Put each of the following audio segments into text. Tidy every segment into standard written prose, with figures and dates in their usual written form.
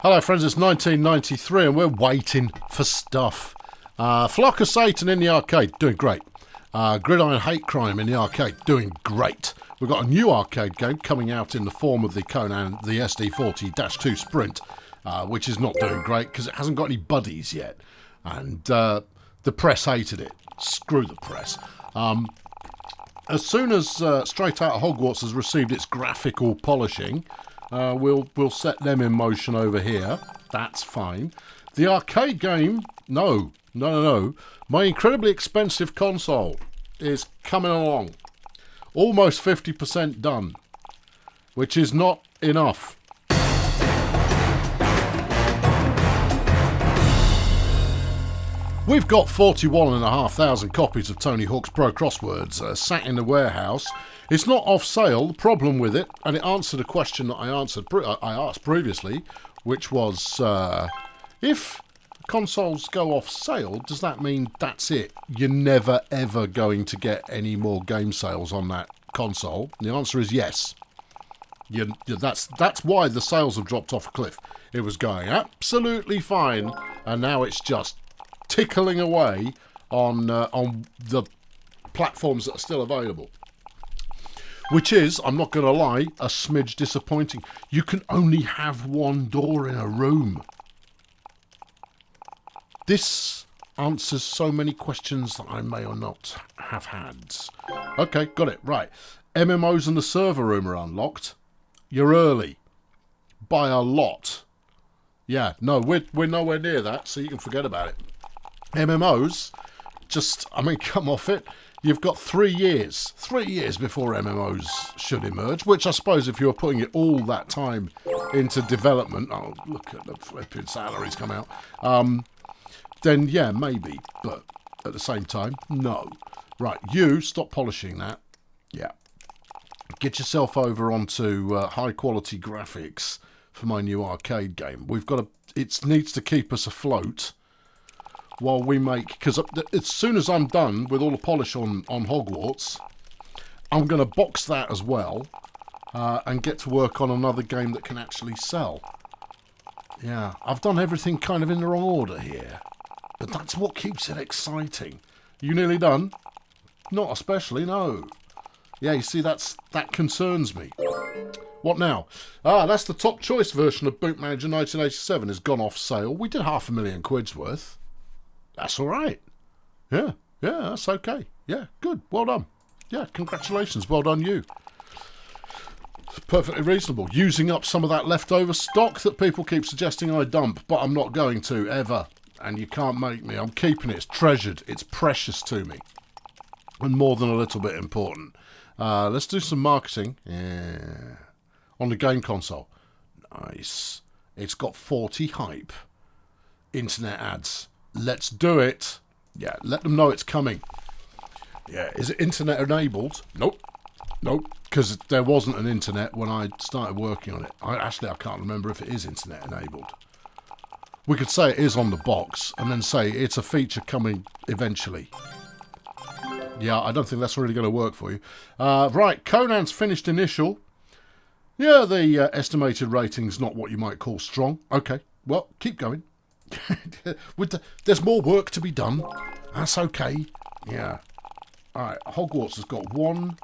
Hello friends, it's 1993 and we're waiting for stuff. Flock of Satan in the arcade, doing great. Gridiron Hate Crime in the arcade, doing great. We've got a new arcade game coming out in the form of the Conan, the SD40-2 Sprint, which is not doing great because it hasn't got any buddies yet. And the press hated it. Screw the press. As soon as Straight Outta Hogwarts has received its graphical polishing, we'll set them in motion over here. That's fine. The arcade game, no. My incredibly expensive console is coming along. Almost 50% done, which is not enough. We've got 41,500 copies of Tony Hawk's Pro Crosswords sat in the warehouse. It's not off sale. The problem with it, and it answered a question that I asked previously, which was, if consoles go off sale, does that mean that's it? You're never ever going to get any more game sales on that console? The answer is yes. That's why the sales have dropped off a cliff. It was going absolutely fine, and now it's just tickling away on the platforms that are still available. Which is, I'm not going to lie, a smidge disappointing. You can only have one door in a room. This answers so many questions that I may or not have had. Okay, got it, right. MMOs in the server room are unlocked. You're early. By a lot. Yeah, no, we're nowhere near that, so you can forget about it. MMOs, come off it. You've got 3 years. 3 years before MMOs should emerge, which I suppose if you were putting it all that time into development, oh, look at the flipping salaries come out, then yeah, maybe. But at the same time, no. Right, you stop polishing that. Yeah. Get yourself over onto high quality graphics for my new arcade game. It needs to keep us afloat while we make, because as soon as I'm done with all the polish on Hogwarts, I'm going to box that as well and get to work on another game that can actually sell. Yeah, I've done everything kind of in the wrong order here, but that's what keeps it exciting. You nearly done? Not especially, no. Yeah, you see, that concerns me. What now? That's the top choice version of Boot Manager 1987 has gone off sale. We did £500,000 worth. That's all right. Yeah, that's okay. Yeah, good. Well done. Yeah, congratulations. Well done, you. Perfectly reasonable. Using up some of that leftover stock that people keep suggesting I dump, but I'm not going to, ever. And you can't make me. I'm keeping it. It's treasured. It's precious to me. And more than a little bit important. Let's do some marketing. Yeah. On the game console. Nice. It's got 40 hype. Internet ads. Let's do it. Yeah, let them know it's coming. Yeah, is it internet enabled? Nope, because there wasn't an internet when I started working on it. I can't remember if it is internet enabled. We could say it is on the box and then say it's a feature coming eventually. Yeah, I don't think that's really going to work for you. Right, Conan's finished initial. Yeah, the estimated rating's not what you might call strong. Okay, well, keep going. There's more work to be done. That's okay. Yeah. Alright, Hogwarts has got one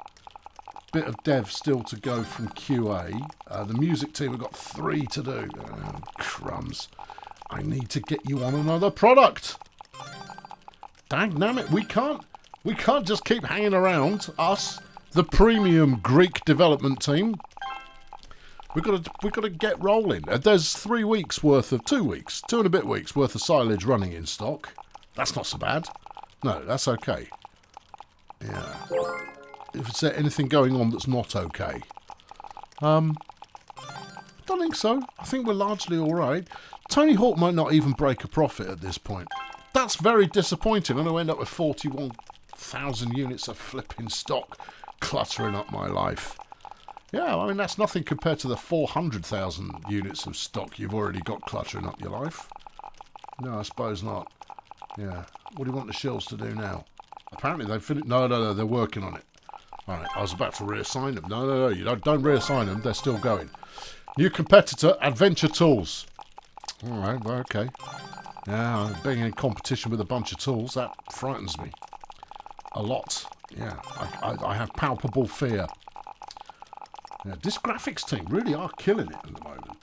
bit of dev still to go from QA. The music team have got 3 to do. Oh, crumbs. I need to get you on another product. Dangnammit, we can't just keep hanging around, us, the premium Greek development team. We've got to get rolling. There's 2 and a bit weeks worth of silage running in stock. That's not so bad. No, that's okay. Yeah. Is there anything going on that's not okay? Don't think so. I think we're largely all right. Tony Hawk might not even break a profit at this point. That's very disappointing. I'm going to end up with 41,000 units of flipping stock cluttering up my life. Yeah, I mean, that's nothing compared to the 400,000 units of stock you've already got cluttering up your life. No, I suppose not. Yeah. What do you want the shills to do now? Apparently they've finished. No, they're working on it. All right, I was about to reassign them. No, you don't reassign them. They're still going. New competitor, Adventure Tools. Alright, well, okay. Yeah, being in competition with a bunch of tools, that frightens me. A lot. Yeah, I have palpable fear. Yeah, this graphics team really are killing it at the moment.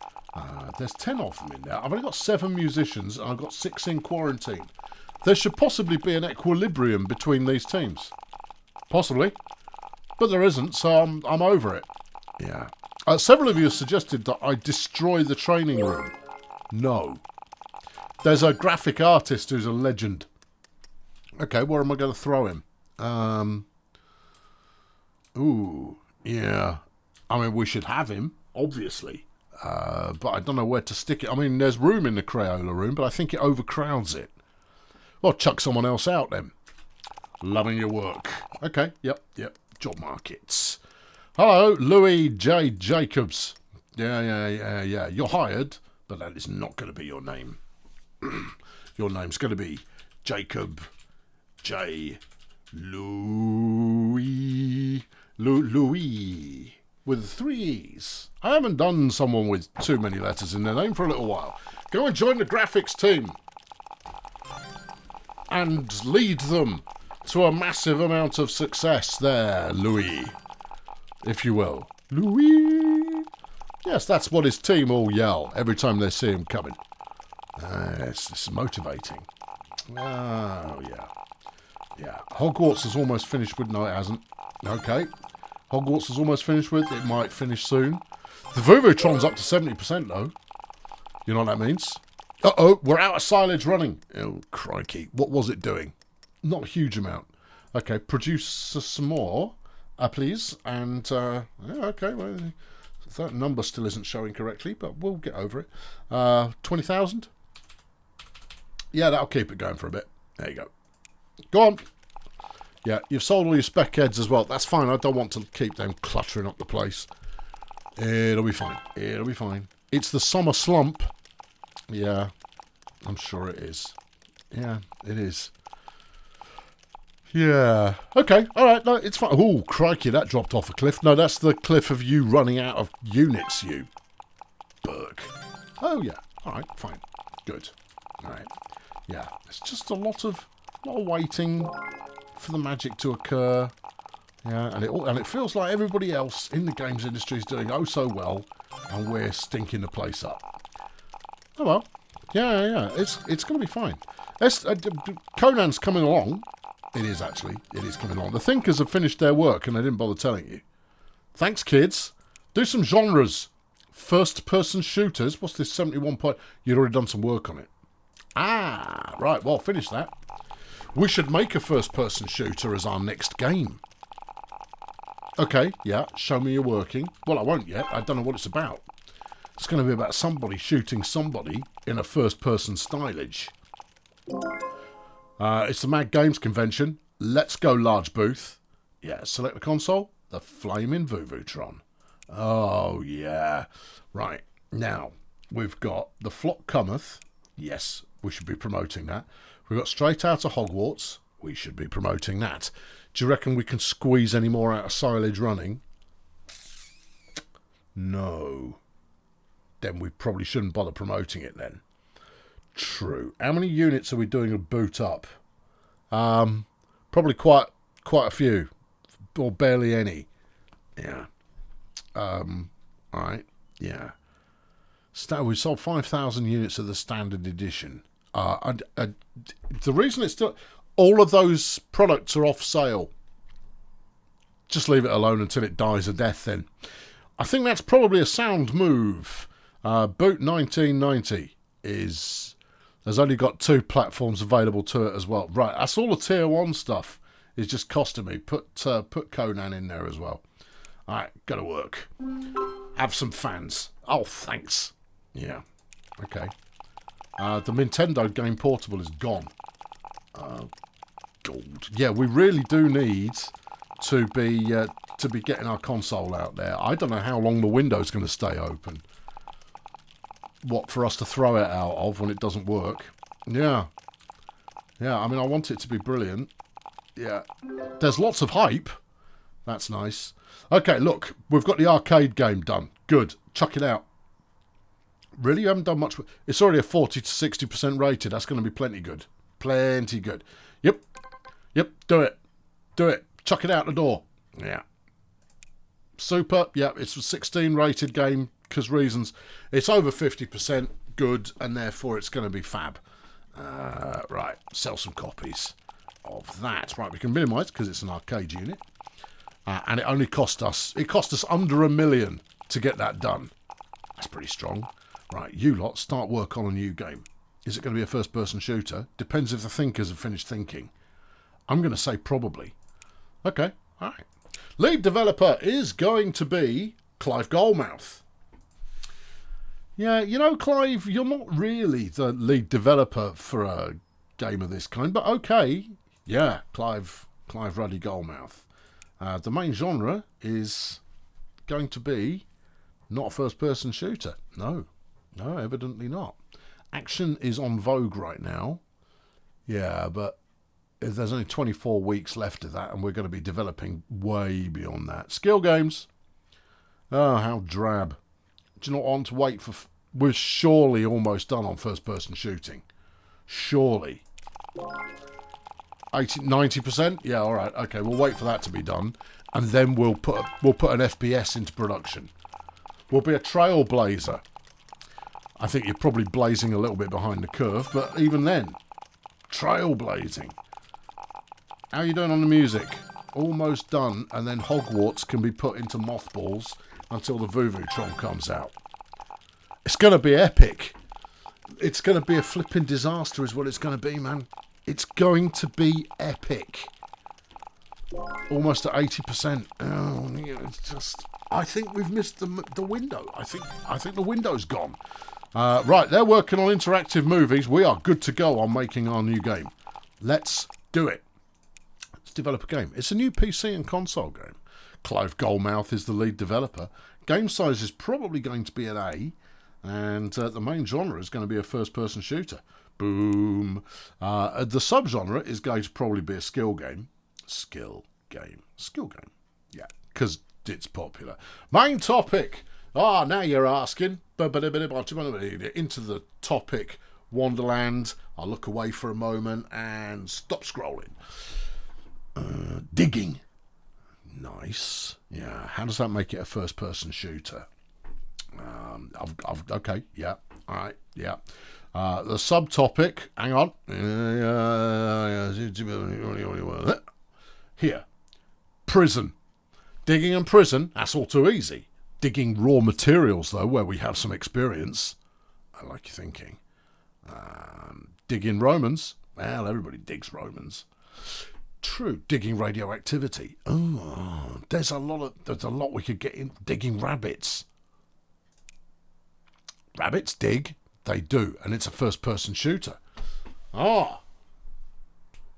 There's 10 of them in there. I've only got 7 musicians, and I've got 6 in quarantine. There should possibly be an equilibrium between these teams. Possibly. But there isn't, so I'm over it. Yeah. Several of you have suggested that I destroy the training room. No. There's a graphic artist who's a legend. Okay, where am I going to throw him? Ooh, yeah. I mean, we should have him, obviously. But I don't know where to stick it. I mean, there's room in the Crayola room, but I think it overcrowds it. Well, chuck someone else out then. Loving your work. Okay, yep. Job markets. Hello, Louis J. Jacobs. Yeah. You're hired, but that is not going to be your name. Your name's going to be Jacob J. Louis. Louis. With 3 E's. I haven't done someone with too many letters in their name for a little while. Go and join the graphics team. And lead them to a massive amount of success there, Louis. If you will. Louis. Yes, that's what his team all yell every time they see him coming. Yes, this is motivating. Oh, yeah. Yeah. Hogwarts is almost finished with... No, it hasn't. Okay. Hogwarts is almost finished with. It might finish soon. The Vuvutron's up to 70%, though. You know what that means? Uh-oh, we're out of silage running. Oh, crikey. What was it doing? Not a huge amount. Okay, produce some more, please. And, yeah, okay, well, that number still isn't showing correctly, but we'll get over it. 20,000? Yeah, that'll keep it going for a bit. There you go. Go on. Yeah, you've sold all your spec heads as well. That's fine. I don't want to keep them cluttering up the place. It'll be fine. It'll be fine. It's the summer slump. Yeah, I'm sure it is. Yeah, it is. Yeah. Okay. All right. No, it's fine. Oh, crikey, that dropped off a cliff. No, that's the cliff of you running out of units, you Burke. Oh, yeah. All right. Fine. Good. All right. Yeah. It's just a lot of waiting for the magic to occur. Yeah, and it feels like everybody else in the games industry is doing oh so well, and we're stinking the place up. Oh well. Yeah. It's going to be fine. Conan's coming along. It is actually. It is coming along. The Thinkers have finished their work and they didn't bother telling you. Thanks, kids. Do some genres. First-person shooters. What's this 71 point? You'd already done some work on it. Ah, right. Well, finish that. We should make a first-person shooter as our next game. Okay, yeah. Show me you're working. Well, I won't yet. I don't know what it's about. It's going to be about somebody shooting somebody in a first-person stylage. It's the Mad Games Convention. Let's go large booth. Yeah, select the console. The Flaming Vuvutron. Oh, yeah. Right. Now, we've got The Flock Cometh. Yes, we should be promoting that. We've got Straight Outta Hogwarts. We should be promoting that. Do you reckon we can squeeze any more out of silage running? No. Then we probably shouldn't bother promoting it then. True. How many units are we doing a boot up? Probably quite a few. Or barely any. Yeah. Alright. Yeah. We sold 5,000 units of the standard edition. The reason it's still... All of those products are off sale. Just leave it alone until it dies a death then. I think that's probably a sound move. Boot 1990 has only got 2 platforms available to it as well. Right, that's all the tier 1 stuff is just costing me. Put Conan in there as well. Alright, gotta work. Have some fans. Oh, thanks. Yeah. Okay. The Nintendo Game Portable is gone. God. Yeah, we really do need to be getting our console out there. I don't know how long the window's going to stay open. What, for us to throw it out of when it doesn't work? Yeah. Yeah, I mean, I want it to be brilliant. Yeah. There's lots of hype. That's nice. Okay, look, we've got the arcade game done. Good. Chuck it out. Really? You haven't done much? It's already a 40 to 60% rated. That's going to be plenty good. Plenty good. Yep. Yep. Do it. Do it. Chuck it out the door. Yeah. Super. Yeah, it's a 16 rated game because reasons. It's over 50% good and therefore it's going to be fab. Right. Sell some copies of that. Right. We can minimise because it's an arcade unit. And it only cost us... It cost us under $1 million to get that done. That's pretty strong. Right, you lot, start work on a new game. Is it going to be a first-person shooter? Depends if the thinkers have finished thinking. I'm going to say probably. Okay, all right. Lead developer is going to be Clive Goldmouth. Yeah, you know, Clive, you're not really the lead developer for a game of this kind, but okay. Yeah, Clive Ruddy Goldmouth. The main genre is going to be not a first-person shooter. No, evidently not. Action is on vogue right now. Yeah, but there's only 24 weeks left of that, and we're going to be developing way beyond that. Skill games. Oh, how drab. Do you not want to wait for... We're surely almost done on first-person shooting. Surely. 90%? Yeah, all right. Okay, we'll wait for that to be done, and then we'll put an FPS into production. We'll be a trailblazer. I think you're probably blazing a little bit behind the curve, but even then, trailblazing. How are you doing on the music? Almost done, and then Hogwarts can be put into mothballs until the Vuvutron comes out. It's going to be epic. It's going to be a flipping disaster is what it's going to be, man. It's going to be epic. Almost at 80%. Oh, it's just... I think we've missed the window. I think the window's gone. Right, they're working on interactive movies. We are good to go on making our new game. Let's do it. Let's develop a game. It's a new PC and console game. Clive Goldmouth is the lead developer. Game size is probably going to be an A. And the main genre is going to be a first-person shooter. Boom. The subgenre is going to probably be a skill game. Skill game. Yeah, because it's popular. Main topic. Now you're asking. Into the topic Wonderland. I'll look away for a moment and stop scrolling. Digging. Nice. Yeah. How does that make it a first-person shooter? Okay. Yeah. All right. Yeah. The subtopic. Hang on. Here. Prison. Digging and prison. That's all too easy. Digging raw materials, though, where we have some experience. I like your thinking. Digging Romans. Well, everybody digs Romans. True. Digging radioactivity. Oh, there's a lot we could get in. Digging rabbits. Rabbits dig. They do, and it's a first-person shooter. Well,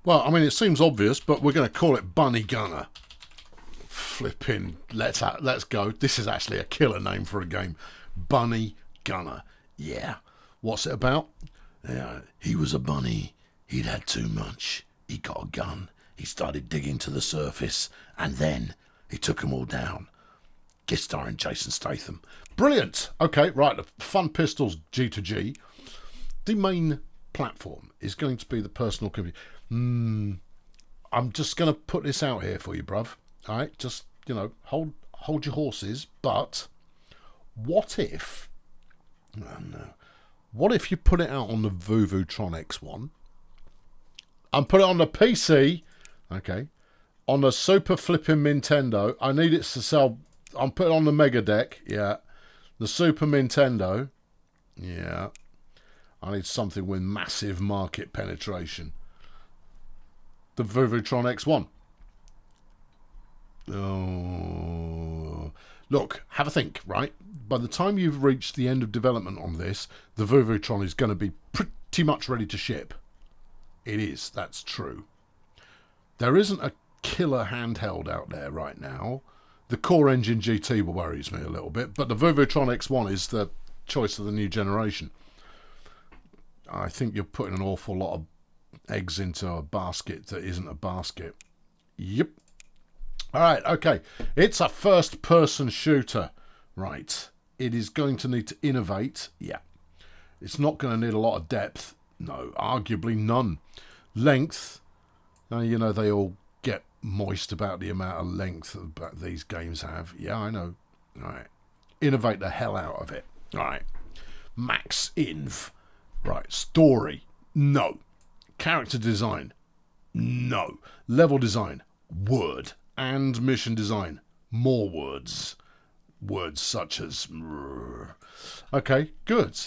I mean, it seems obvious, but we're going to call it Bunny Gunner. Flipping, let's go. This is actually a killer name for a game. Bunny Gunner. Yeah. What's it about? Yeah, he was a bunny. He'd had too much. He got a gun. He started digging to the surface, and then he took them all down. Guest starring Jason Statham. Brilliant. Okay, right. The Fun Pistols G2G. The main platform is going to be the personal computer. I'm just going to put this out here for you, bruv. All right, just, hold your horses. But what if... Oh, no. What if you put it out on the Vuvutron X1 and put it on the PC, okay, on the Super Flipping Nintendo? I need it to sell... I'm putting on the Mega Deck, yeah. The Super Nintendo, yeah. I need something with massive market penetration. The Vuvutron X1. Oh. Look, have a think, right? By the time you've reached the end of development on this, the Vuvutron is going to be pretty much ready to ship. It is, that's true. There isn't a killer handheld out there right now. The Core Engine GT worries me a little bit, but the Vuvutron X1 is the choice of the new generation. I think you're putting an awful lot of eggs into a basket that isn't a basket. Yep. All right, okay. It's a first-person shooter. Right. It is going to need to innovate. Yeah. It's not going to need a lot of depth. No, arguably none. Length. You know, they all get moist about the amount of length that these games have. Yeah, I know. All right. Innovate the hell out of it. All right. Max Inv. Right. Story. No. Character design. No. Level design. Word. And mission design. More words. Words such as... Okay, good.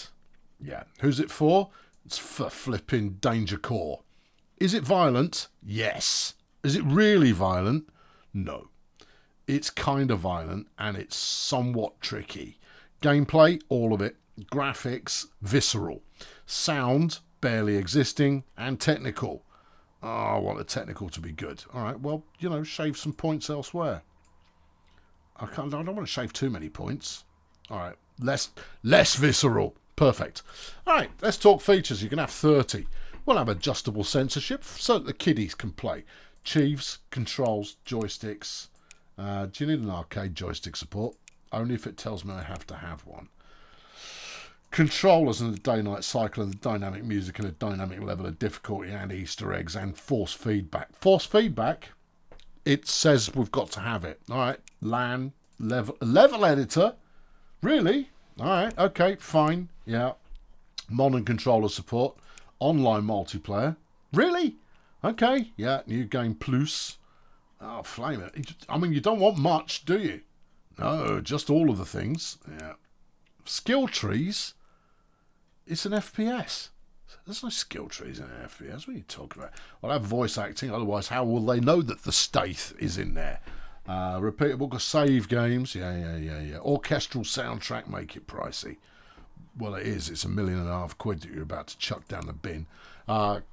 Yeah. Who's it for? It's for flipping Danger Core. Is it violent? Yes. Is it really violent? No. It's kind of violent and it's somewhat tricky. Gameplay, all of it. Graphics, visceral. Sound, barely existing. And technical. Oh, I want the technical to be good. All right, well, you know, shave some points elsewhere. I don't want to shave too many points. All right, less visceral. Perfect. All right, let's talk features. You can have 30. We'll have adjustable censorship so that the kiddies can play. Chiefs, controls, joysticks. Do you need an arcade joystick support? Only if it tells me I have to have one. Controllers and the day-night cycle and the dynamic music and a dynamic level of difficulty and Easter eggs and force feedback. Force feedback? It says we've got to have it. All right. LAN, level editor? Really? All right. Okay, fine. Yeah. Modern controller support. Online multiplayer? Really? Okay. Yeah. New game plus. Oh, flame it. I mean, you don't want much, do you? No, just all of the things. Yeah. Skill trees? It's an FPS. There's no skill trees in an FPS. What are you talking about? I'll have voice acting, otherwise how will they know that the Staith is in there? Repeatable save games. Yeah. Orchestral soundtrack, make it pricey. Well, it is. It's £1.5 million that you're about to chuck down the bin.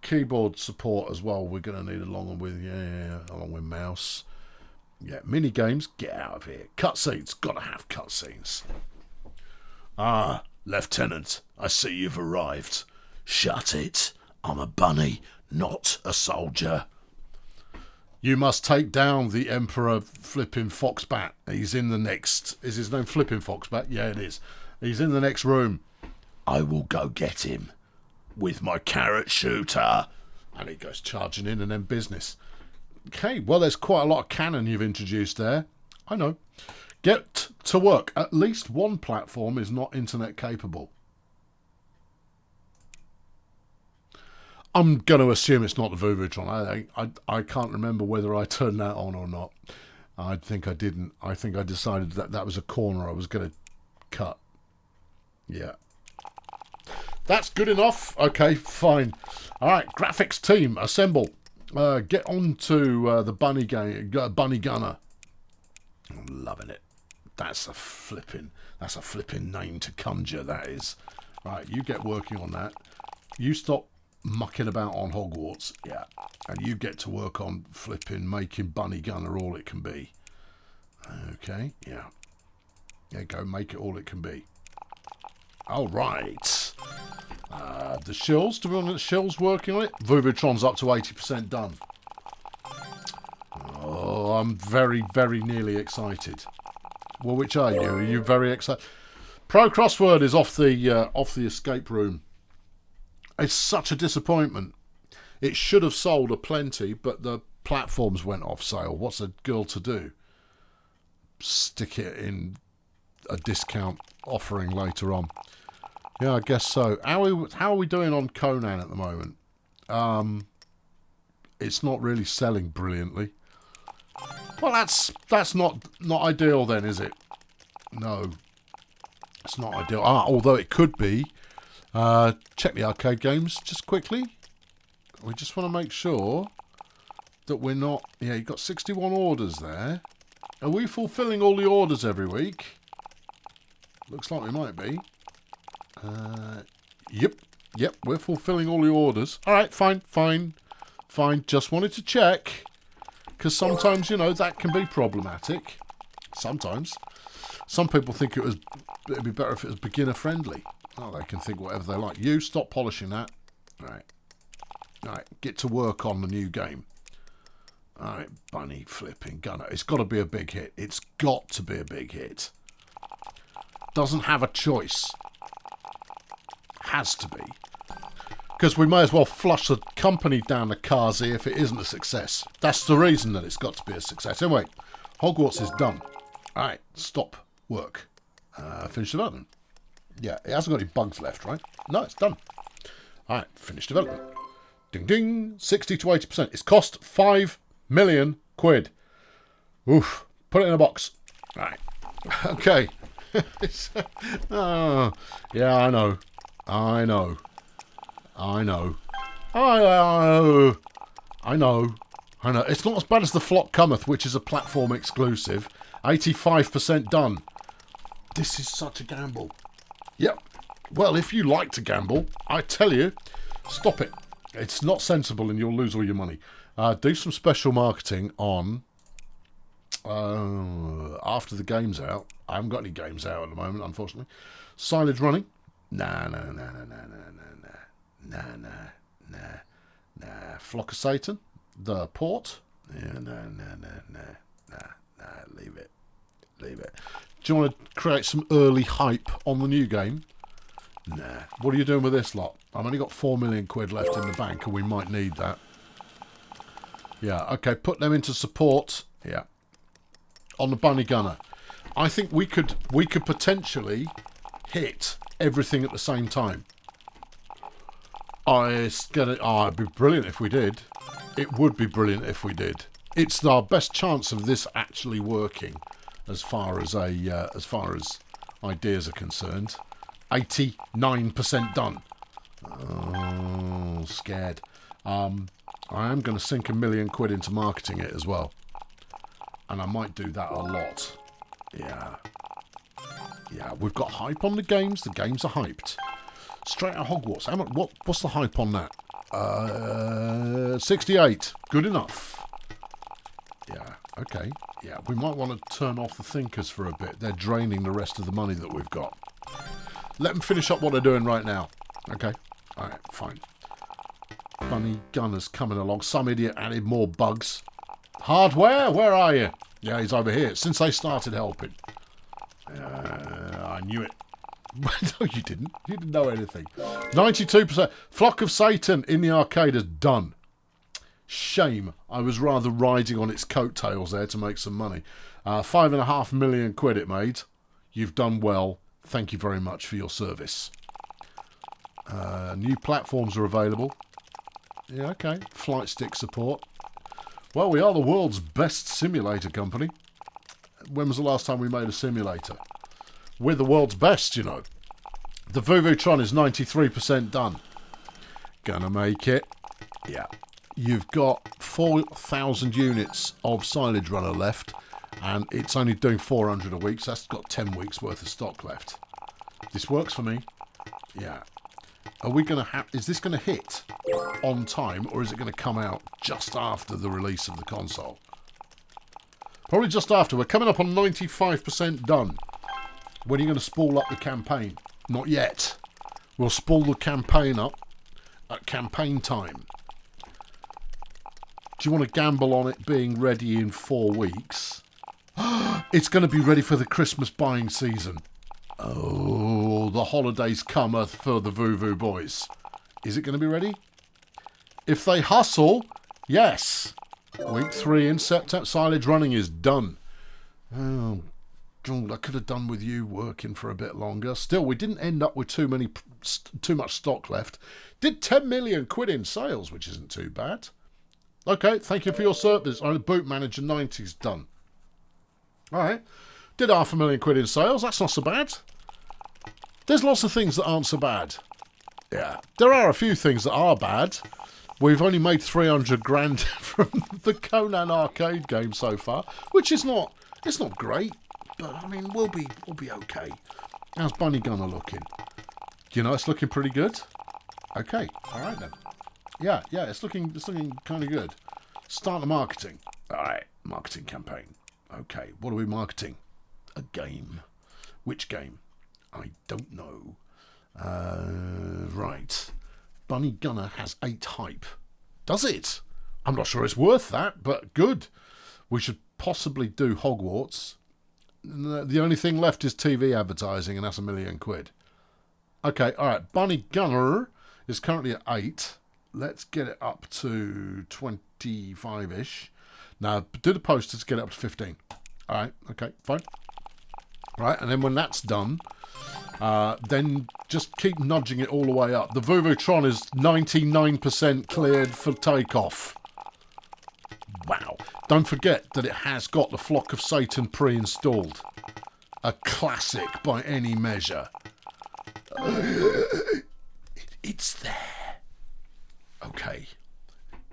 Keyboard support as well. We're going to need along with mouse. Yeah, mini games. Get out of here. Cutscenes. Got to have cutscenes. Lieutenant, I see you've arrived. Shut it. I'm a bunny, not a soldier. You must take down the Emperor Flippin' Foxbat. He's in the next... Is his name Flippin' Foxbat? Yeah, it is. He's in the next room. I will go get him with my carrot shooter. And he goes charging in and then business. Okay, well, there's quite a lot of canon you've introduced there. I know. Get to work. At least one platform is not internet capable. I'm going to assume it's not the Vuvutron. I can't remember whether I turned that on or not. I think I didn't. I think I decided that was a corner I was going to cut. Yeah. That's good enough. Okay, fine. All right, graphics team, assemble. Get on to the bunny gunner. I'm loving it. That's a flipping name to conjure, that is. Right, you get working on that. You stop mucking about on Hogwarts, yeah. And you get to work on flipping making Bunny Gunner all it can be. Okay, yeah. Yeah, go make it all it can be. All right. The shills, do we want the shills working on it? Vuvutron's up to 80% done. Oh, I'm very, very nearly excited. Well, which are you? Are you very excited? Pro Crossword is off the escape room. It's such a disappointment. It should have sold a plenty, but the platforms went off sale. What's a girl to do? Stick it in a discount offering later on. Yeah, I guess so. How are we doing on Conan at the moment? It's not really selling brilliantly. Well, that's not ideal then, is it? No, it's not ideal. Although it could be. Check the arcade games just quickly. We just want to make sure that we're not... Yeah, you've got 61 orders there. Are we fulfilling all the orders every week? Looks like we might be. Yep, we're fulfilling all the orders. All right, fine. Just wanted to check. Because sometimes, you know, that can be problematic. Sometimes. Some people think it'd be better if it was beginner friendly. Oh, they can think whatever they like. You, stop polishing that. All right, get to work on the new game. All right, Bunny Flipping Gunner. It's got to be a big hit. It's got to be a big hit. doesn't have a choice. Has to be. Because we may as well flush the company down the Kazi if it isn't a success. That's the reason that it's got to be a success. Anyway, Hogwarts is done. Alright, stop work. Finish development. Yeah, it hasn't got any bugs left, right? No, it's done. Alright, finish development. Ding ding, 60 to 80%. It's cost 5 million quid. Oof, put it in a box. Alright, okay. Oh, yeah, I know. I know. It's not as bad as The Flock Cometh, which is a platform exclusive. 85% done. This is such a gamble. Yep. Well, if you like to gamble, I tell you, stop it. It's not sensible and you'll lose all your money. Do some special marketing on after the game's out. I haven't got any games out at the moment, unfortunately. Silage running. Nah. Flock of Satan. The port. Yeah, nah. Leave it. Do you want to create some early hype on the new game? Nah. What are you doing with this lot? I've only got 4 million quid left in the bank, and we might need that. Yeah, okay. Put them into support. Yeah. On the Bunny Gunner. I think we could potentially hit everything at the same time. It'd be brilliant if we did. It would be brilliant if we did. It's our best chance of this actually working, as far as ideas are concerned. 89% done. Oh, scared. I am going to sink 1 million quid into marketing it as well, and I might do that a lot. Yeah, we've got hype on the games. The games are hyped. Straight out of Hogwarts. What's the hype on that? 68. Good enough. Yeah, okay. Yeah, we might want to turn off the thinkers for a bit. They're draining the rest of the money that we've got. Let them finish up what they're doing right now. Okay. Alright, fine. Bunny Gunner's coming along. Some idiot added more bugs. Hardware, where are you? Yeah, he's over here. Since they started helping. I knew it. No, you didn't. You didn't know anything. 92%. Flock of Satan in the arcade is done. Shame. I was rather riding on its coattails there to make some money. 5.5 million quid it made. You've done well. Thank you very much for your service. New platforms are available. Yeah, okay. Flight stick support. Well, we are the world's best simulator company. When was the last time we made a simulator? We're the world's best, you know. The Vuvutron is 93% done. Gonna make it. Yeah. You've got 4,000 units of silage runner left, and it's only doing 400 a week, so that's got 10 weeks worth of stock left. This works for me. Yeah. Are we going to have... Is this going to hit on time, or is it going to come out just after the release of the console? Probably just after. We're coming up on 95% done. When are you going to spool up the campaign? Not yet. We'll spool the campaign up at campaign time. Do you want to gamble on it being ready in 4 weeks? It's going to be ready for the Christmas buying season. Oh, the holidays cometh for the Vuvu boys. Is it going to be ready? If they hustle, yes. Week 3 in September. Silage running is done. Oh, I could have done with you working for a bit longer. Still, we didn't end up with too much stock left. Did 10 million quid in sales, which isn't too bad. Okay, thank you for your service. The Boot Manager 90's done. All right. Did 500,000 quid in sales. That's not so bad. There's lots of things that aren't so bad. Yeah. There are a few things that are bad. We've only made 300 grand from the Conan arcade game so far, which is not... It's not great, but, I mean, we'll be okay. How's Bunny Gunner looking? You know, it's looking pretty good. Okay. All right, then. Yeah, it's looking kind of good. Start the marketing. All right, marketing campaign. Okay, what are we marketing? A game. Which game? I don't know. Right. Bunny Gunner has 8 hype. Does it? I'm not sure it's worth that, but good. We should possibly do Hogwarts. The only thing left is TV advertising, and that's £1 million. Okay, all right. Bunny Gunner is currently at 8. Let's get it up to 25-ish. Now, do the posters, get it up to 15. All right, okay, fine. All right, and then when that's done, then just keep nudging it all the way up. The Vuvutron is 99% cleared for takeoff. Wow. Don't forget that it has got the Flock of Satan pre-installed. A classic by any measure. It's there. Okay.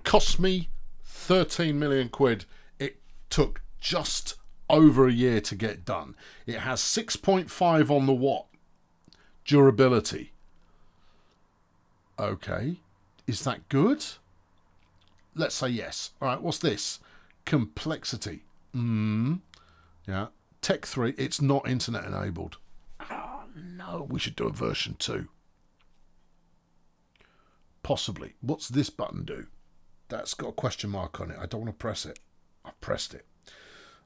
Cost me 13 million quid. It took just over a year to get done. It has 6.5 on the watt durability. Okay. Is that good? Let's say yes. All right, what's this? Complexity. Yeah. Tech 3, it's not internet enabled. Oh, no, we should do a version 2. Possibly. What's this button do? That's got a question mark on it. I don't want to press it. I've pressed it.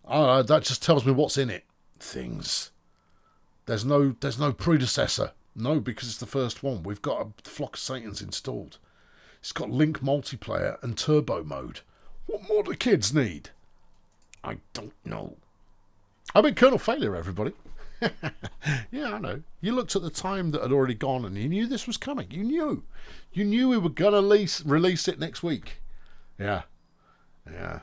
That just tells me what's in it. Things. There's no predecessor. No, because it's the first one. We've got a Flock of Satans installed. It's got Link multiplayer and turbo mode. What more do kids need? I don't know. I mean, Colonel Failure, everybody. Yeah, I know. You looked at the time that had already gone and you knew this was coming. You knew. You knew we were going to release it next week. Yeah. Yeah.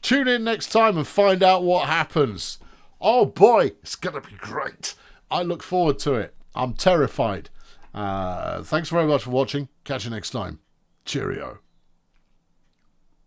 Tune in next time and find out what happens. Oh boy, it's going to be great. I look forward to it. I'm terrified. Thanks very much for watching. Catch you next time. Cheerio.